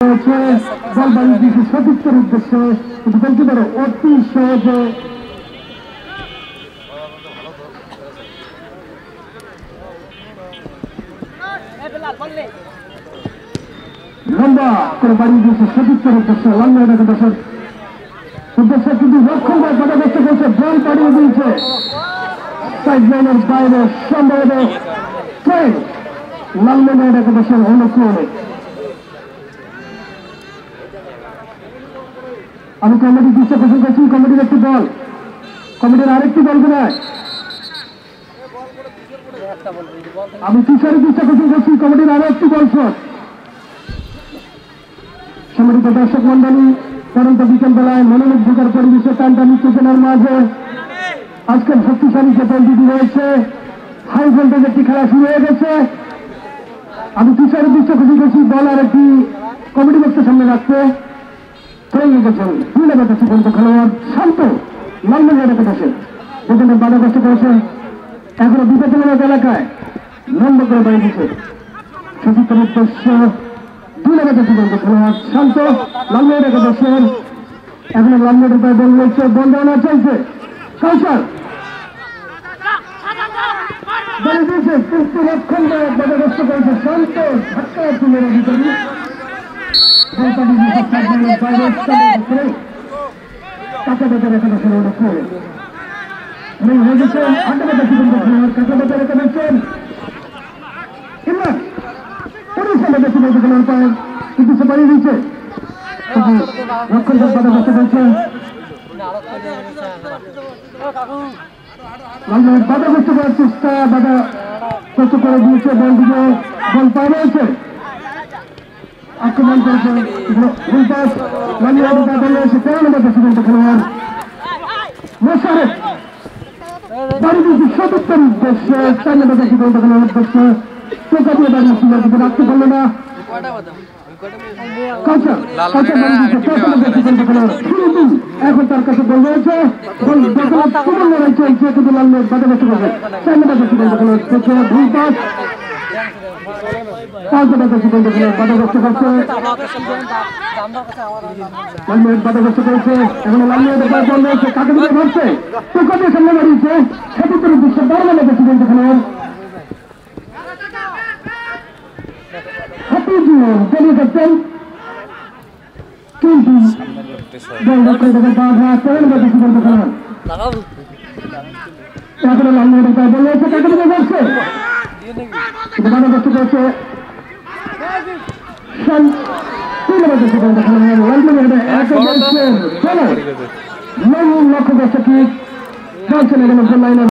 জলবায়ু দিকে সতীর্থের উদ্দেশ্যে বলতে পারো অতি সহজে লম্বা করে বাড়ি দিয়েছে সতীর্থের উদ্দেশ্যে লম্বা দেশের উদ্দেশ্যে কিন্তু রক্ষণ বাধাগ্রস্ত করছে জল পাড়িয়ে দিয়েছে সাইড লাইনের বাইরে সম্ভবত ট্রেন লালমোহন দেশের অনুকূলে। আমি কমিটি দৃশ্য পোষণ করছি, কমিটির একটি দল, কমিটির আরেকটি দল কোথায়? আমি কিশোরের দৃশ্য পোষণ করছি, কমিটির আরো একটি দল সম্মানিত দর্শক মন্ডলী, পরন্ত বিকেল বেলায় মনোমুগ্ধকর পরিবেশে টানটানি উত্তেজনার মাঝে আজকের শক্তিশালী যে দলটি রয়েছে হাই ভোল্টেজ একটি খেলা শুরু হয়ে গেছে। আমি কিশোরের দৃশ্য পোষণ করছি, দল আর একটি কমিটি বক্সের সামনে রাখতে খেলোয়াড় শান্ত লালমনিরহাট দেশে যেখানে বাধাগ্রস্ত করেছেন এখনো বিপজ্জনক এলাকায় লম্ব করে বাড়ি দিচ্ছে সতীর্থের উদ্দেশ্য খেলোয়াড় শান্ত লালমনিরহাট দেশের এখনো লালমনিরহাট প্রায় বল রয়েছে, বল দেওয়া চলছে কাউসার বাড়ি দিয়েছে রক্ষণ বাধাগ্রস্ত করেছে শান্ত ধাক্কা তুলে ভিতরে বাড়িয়ে দিচ্ছে রক্ষণ বাধাগ্রস্ত করছে বাধাগ্রস্ত করার চেষ্টা বাধাগ্রস্ত করে দিয়েছে বল দিকে বল পাওয়া রয়েছে আক্রমণ করেছে খেলোয়াড় মোশারেফ বাড়ি দিয়েছে সতীর্থের উদ্দেশ্যে 4 নম্বর খেলোয়াড়ের উদ্দেশ্যে টোকা দিয়ে দাঁড়িয়েছিল কিন্তু রাখতে পারলো না। এখন তার কাছে বল রয়েছে, লড়াই চলছে কিন্তু লাল বাধাগ্রস্ত করবে 4 নম্বর খেলোয়াড় দুই পাস বাধাগ্রস্ত করছে বাধাগ্রস্ত করেছে এখন লালমিয়াদের বল রয়েছে কাকে দিকে ধরছে টোকা দিয়ে সামনে বাড়িয়েছে সতীর্থের উদ্দেশ্যে 12 নম্বর প্রেসিডেন্ট খেলোয়াড় চালিয়ে যাচ্ছেন কিন্তু বল রক্ষণ বাধা 13 নম্বর প্রেসিডেন্ট খেলোয়াড় এখন লালমিয়াদের বল রয়েছে কাকে দিকে ধরছে বাধাগ্রস্ত করেছে লক্ষ্য করছে ঠিক